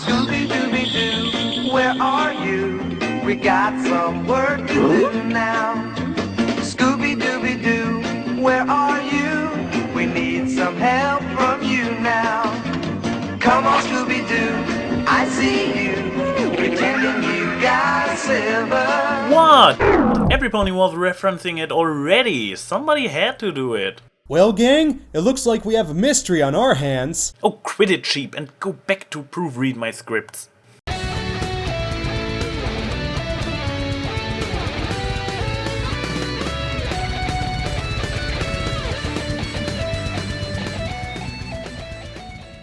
Scooby-Dooby-Doo, where are you? We got some work to do now. Scooby-Dooby-Doo, where are you? We need some help from you now. Come on, Scooby-Doo, I see you, pretending you got silver. What? Everybody was referencing it already. Somebody had to do it. Well, gang, it looks like we have a mystery on our hands. Oh, quit it, sheep, and go back to proofread my scripts.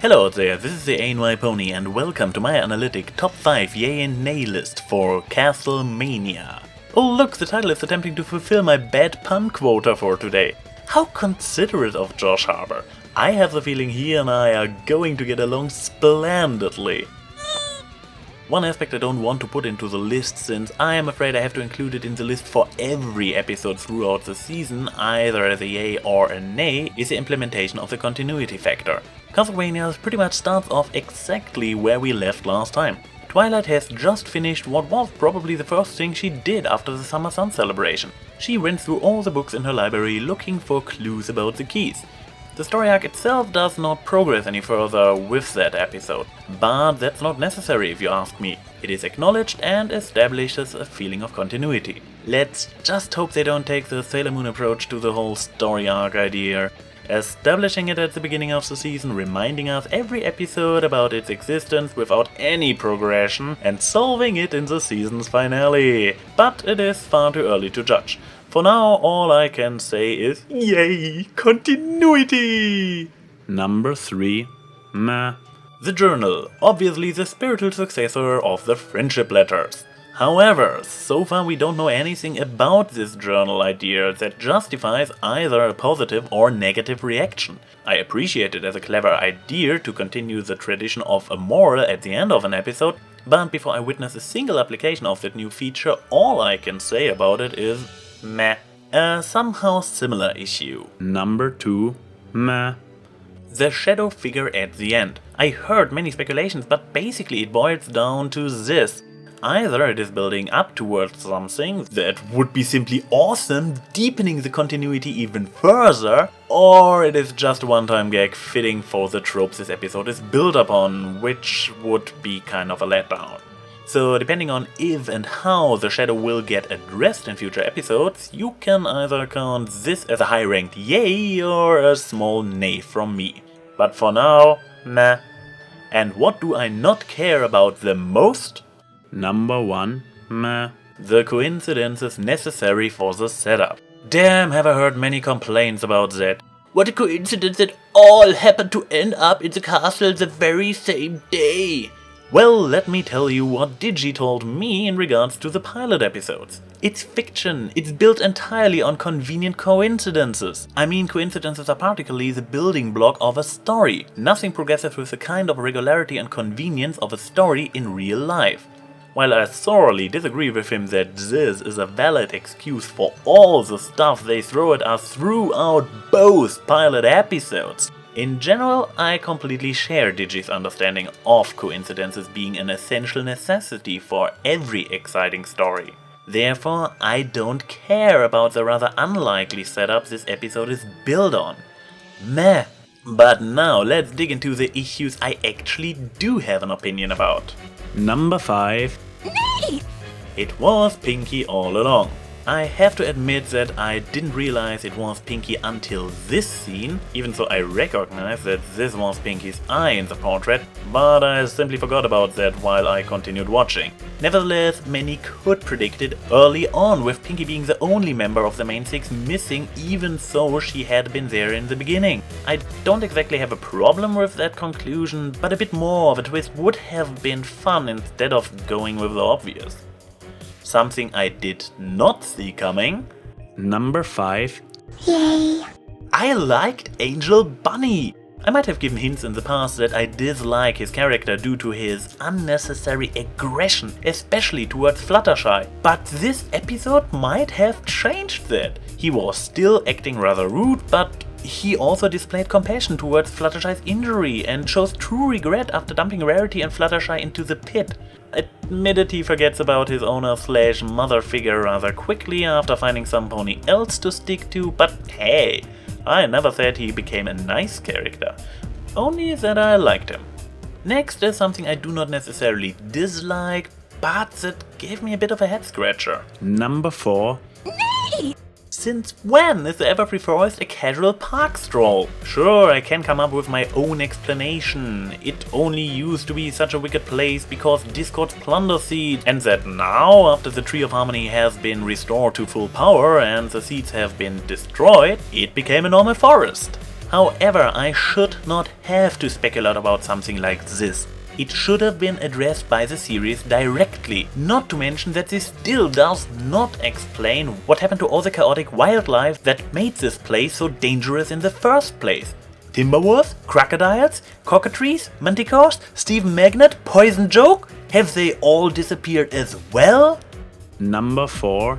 Hello out there, this is the AnY and welcome to my analytic top 5 yay and nay list for Castlemania. Oh look, the title is attempting to fulfill my bad pun quota for today. How considerate of Josh Harbour. I have the feeling he and I are going to get along splendidly. One aspect I don't want to put into the list, since I am afraid I have to include it in the list for every episode throughout the season, either as a yay or a nay, is the implementation of the continuity factor. Castlevania pretty much starts off exactly where we left last time. Twilight has just finished what was probably the first thing she did after the Summer Sun celebration. She went through all the books in her library looking for clues about the keys. The story arc itself does not progress any further with that episode, but that's not necessary if you ask me. It is acknowledged and establishes a feeling of continuity. Let's just hope they don't take the Sailor Moon approach to the whole story arc idea, establishing it at the beginning of the season, reminding us every episode about its existence without any progression, and solving it in the season's finale. But it is far too early to judge. For now, all I can say is, yay, continuity! Number 3, meh. The journal, obviously the spiritual successor of the friendship letters. However, so far we don't know anything about this journal idea that justifies either a positive or negative reaction. I appreciate it as a clever idea to continue the tradition of a moral at the end of an episode, but before I witness a single application of that new feature, all I can say about it is meh. A somehow similar issue. Number 2, meh. The shadow figure at the end. I heard many speculations, but basically it boils down to this. Either it is building up towards something that would be simply awesome, deepening the continuity even further, or it is just a one-time gag fitting for the tropes this episode is built upon, which would be kind of a letdown. So depending on if and how the shadow will get addressed in future episodes, you can either count this as a high-ranked yay or a small nay from me. But for now, meh. And what do I not care about the most? Number 1, meh. The coincidences necessary for the setup. Damn, have I heard many complaints about that. What a coincidence that all happened to end up in the castle the very same day. Well, let me tell you what Digi told me in regards to the pilot episodes. It's fiction, it's built entirely on convenient coincidences. I mean, coincidences are particularly the building block of a story. Nothing progresses with the kind of regularity and convenience of a story in real life. While I thoroughly disagree with him that this is a valid excuse for all the stuff they throw at us throughout both pilot episodes, in general, I completely share Digi's understanding of coincidences being an essential necessity for every exciting story. Therefore, I don't care about the rather unlikely setup this episode is built on. Meh. But now let's dig into the issues I actually do have an opinion about. Number 5. Neigh! It was Pinky all along. I have to admit that I didn't realize it was Pinky until this scene, even though I recognize that this was Pinky's eye in the portrait, but I simply forgot about that while I continued watching. Nevertheless, many could predict it early on, with Pinky being the only member of the main 6 missing, even though she had been there in the beginning. I don't exactly have a problem with that conclusion, but a bit more of a twist would have been fun instead of going with the obvious. Something I did not see coming. Number 5. Yay! I liked Angel Bunny. I might have given hints in the past that I dislike his character due to his unnecessary aggression, especially towards Fluttershy. But this episode might have changed that. He was still acting rather rude, but He also displayed compassion towards Fluttershy's injury and shows true regret after dumping Rarity and Fluttershy into the pit. Admitted he forgets about his owner/mother figure rather quickly after finding some pony else to stick to, but hey, I never said he became a nice character, only that I liked him. Next is something I do not necessarily dislike, but that gave me a bit of a head scratcher. Number 4. Neigh! Since when is the ever-preforced a casual park stroll? Sure, I can come up with my own explanation. It only used to be such a wicked place because Discord's plunder seed, and that now, after the Tree of Harmony has been restored to full power and the seeds have been destroyed, it became a normal forest. However, I should not have to speculate about something like this. It should have been addressed by the series directly, not to mention that this still does not explain what happened to all the chaotic wildlife that made this place so dangerous in the first place. Timberwolves, crocodiles, cockatoos, manticores, Stephen Magnet, Poison Joke? Have they all disappeared as well? Number 4.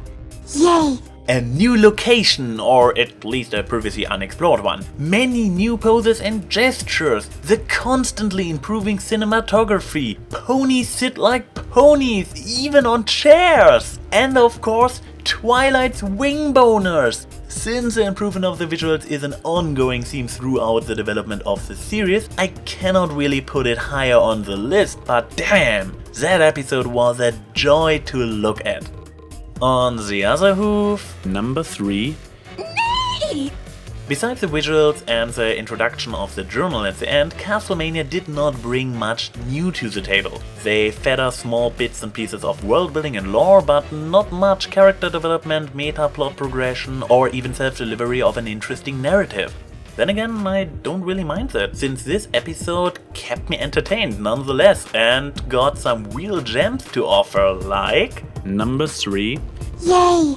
Yay! A new location, or at least a previously unexplored one. Many new poses and gestures, the constantly improving cinematography, ponies sit like ponies, even on chairs, and of course, Twilight's wing boners. Since the improvement of the visuals is an ongoing theme throughout the development of the series, I cannot really put it higher on the list, but damn, that episode was a joy to look at. On the other hoof, number 3. Neigh! Besides the visuals and the introduction of the journal at the end, Castlevania did not bring much new to the table. They fed us small bits and pieces of world building and lore, but not much character development, meta plot progression, or even self-delivery of an interesting narrative. Then again, I don't really mind that, since this episode kept me entertained nonetheless and got some real gems to offer, like number 3. Yay!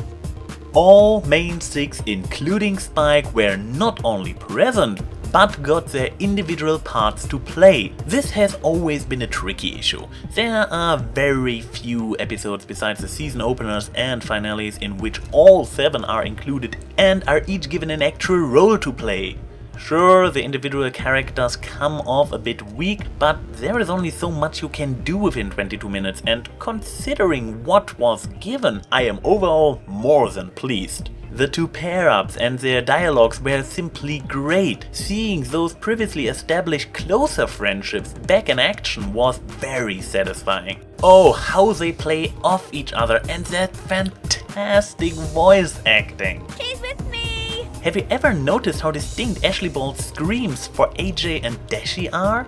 All main 6, including Spike, were not only present, but got their individual parts to play. This has always been a tricky issue. There are very few episodes besides the season openers and finales in which all 7 are included and are each given an actual role to play. Sure, the individual characters come off a bit weak, but there is only so much you can do within 22 minutes, and considering what was given, I am overall more than pleased. The 2 pair-ups and their dialogues were simply great. Seeing those previously established closer friendships back in action was very satisfying. Oh, how they play off each other, and that fantastic voice acting. She's with me! Have you ever noticed how distinct Ashley Ball's screams for AJ and Dashi are?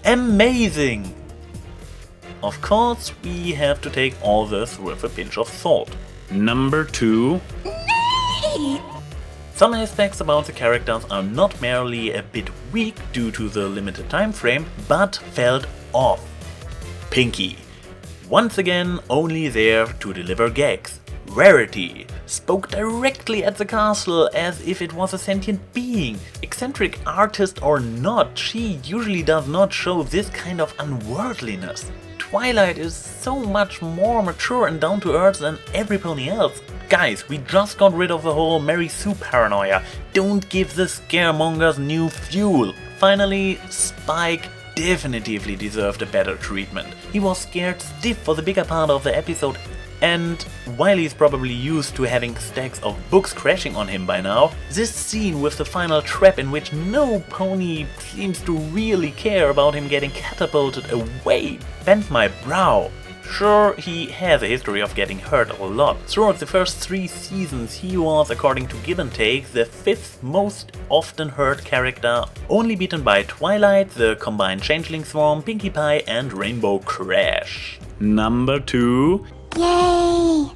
Amazing! Of course, we have to take all this with a pinch of salt. Number 2. Neigh! Some aspects about the characters are not merely a bit weak due to the limited time frame, but felt off. Pinky. Once again, only there to deliver gags. Rarity spoke directly at the castle as if it was a sentient being. Eccentric artist or not, she usually does not show this kind of unworldliness. Twilight is so much more mature and down to earth than every pony else. Guys, we just got rid of the whole Mary Sue paranoia. Don't give the scaremongers new fuel. Finally, Spike definitively deserved a better treatment. He was scared stiff for the bigger part of the episode, and while he's probably used to having stacks of books crashing on him by now, this scene with the final trap in which no pony seems to really care about him getting catapulted away bent my brow. Sure, he has a history of getting hurt a lot. Throughout the first 3 seasons, he was, according to Gibbontake, the 5th most often hurt character, only beaten by Twilight, the combined Changeling Swarm, Pinkie Pie, and Rainbow Crash. Number 2. Yay!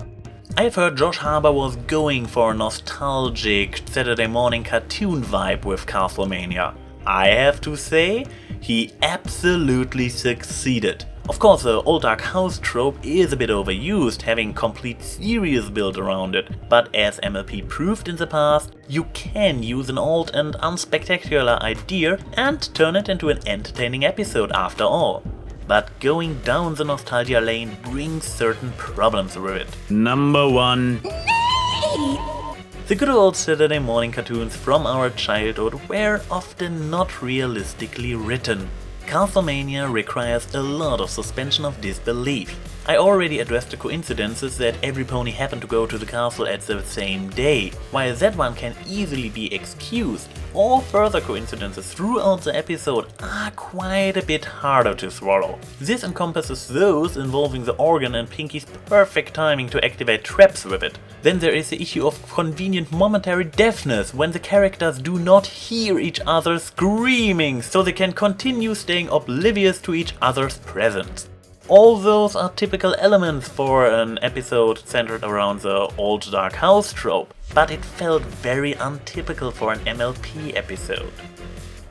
I've heard Josh Harbour was going for a nostalgic Saturday morning cartoon vibe with Castlevania. I have to say, he absolutely succeeded. Of course, the old dark house trope is a bit overused, having complete series built around it, but as MLP proved in the past, you can use an old and unspectacular idea and turn it into an entertaining episode after all. But going down the nostalgia lane brings certain problems with it. Number 1. Neigh! The good old Saturday morning cartoons from our childhood were often not realistically written. Castlemania requires a lot of suspension of disbelief. I already addressed the coincidences that every pony happened to go to the castle at the same day. While that one can easily be excused, all further coincidences throughout the episode are quite a bit harder to swallow. This encompasses those involving the organ and Pinky's perfect timing to activate traps with it. Then there is the issue of convenient momentary deafness when the characters do not hear each other screaming, so they can continue staying oblivious to each other's presence. All those are typical elements for an episode centered around the old dark house trope, but it felt very untypical for an MLP episode.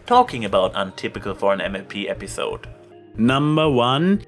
Talking about untypical for an MLP episode. Number 1.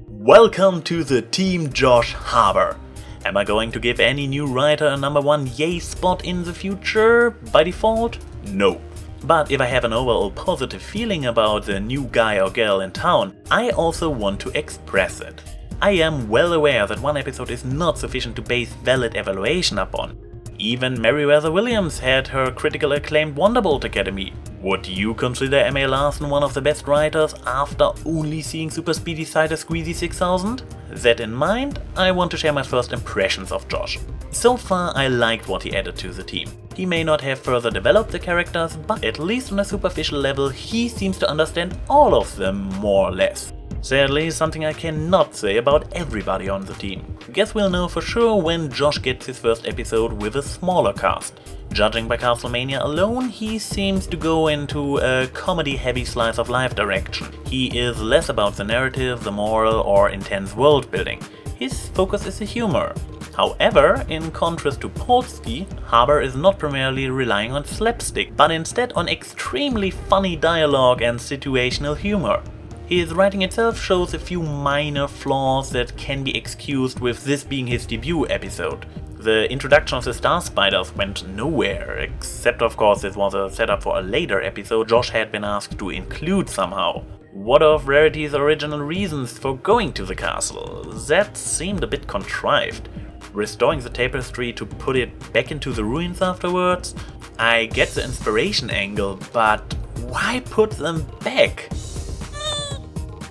Welcome to the Team Josh Harbour. Am I going to give any new writer a number 1 yay spot in the future by default? No. But if I have an overall positive feeling about the new guy or girl in town, I also want to express it. I am well aware that one episode is not sufficient to base valid evaluation upon. Even Meriwether Williams had her critical acclaimed Wonderbolt Academy. Would you consider M.A. Larson one of the best writers after only seeing Super Speedy Cider Squeezy 6000? That in mind, I want to share my first impressions of Josh. So far I liked what he added to the team. He may not have further developed the characters, but at least on a superficial level he seems to understand all of them more or less. Sadly, something I cannot say about everybody on the team. Guess we'll know for sure when Josh gets his first episode with a smaller cast. Judging by Castlemania alone, he seems to go into a comedy-heavy slice of life direction. He is less about the narrative, the moral, or intense world building. His focus is the humor. However, in contrast to Polsky, Harbour is not primarily relying on slapstick, but instead on extremely funny dialogue and situational humor. His writing itself shows a few minor flaws that can be excused with this being his debut episode. The introduction of the Star Spiders went nowhere, except of course this was a setup for a later episode Josh had been asked to include somehow. What of Rarity's original reasons for going to the castle? That seemed a bit contrived. Restoring the tapestry to put it back into the ruins afterwards? I get the inspiration angle, but why put them back?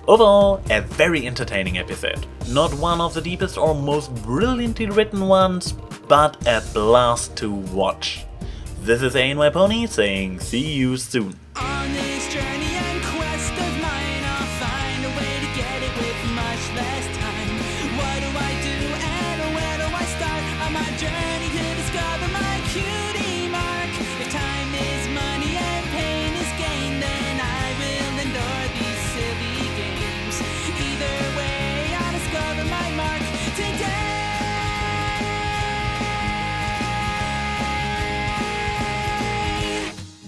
Overall, a very entertaining episode. Not one of the deepest or most brilliantly written ones, but a blast to watch. This is AnY saying see you soon.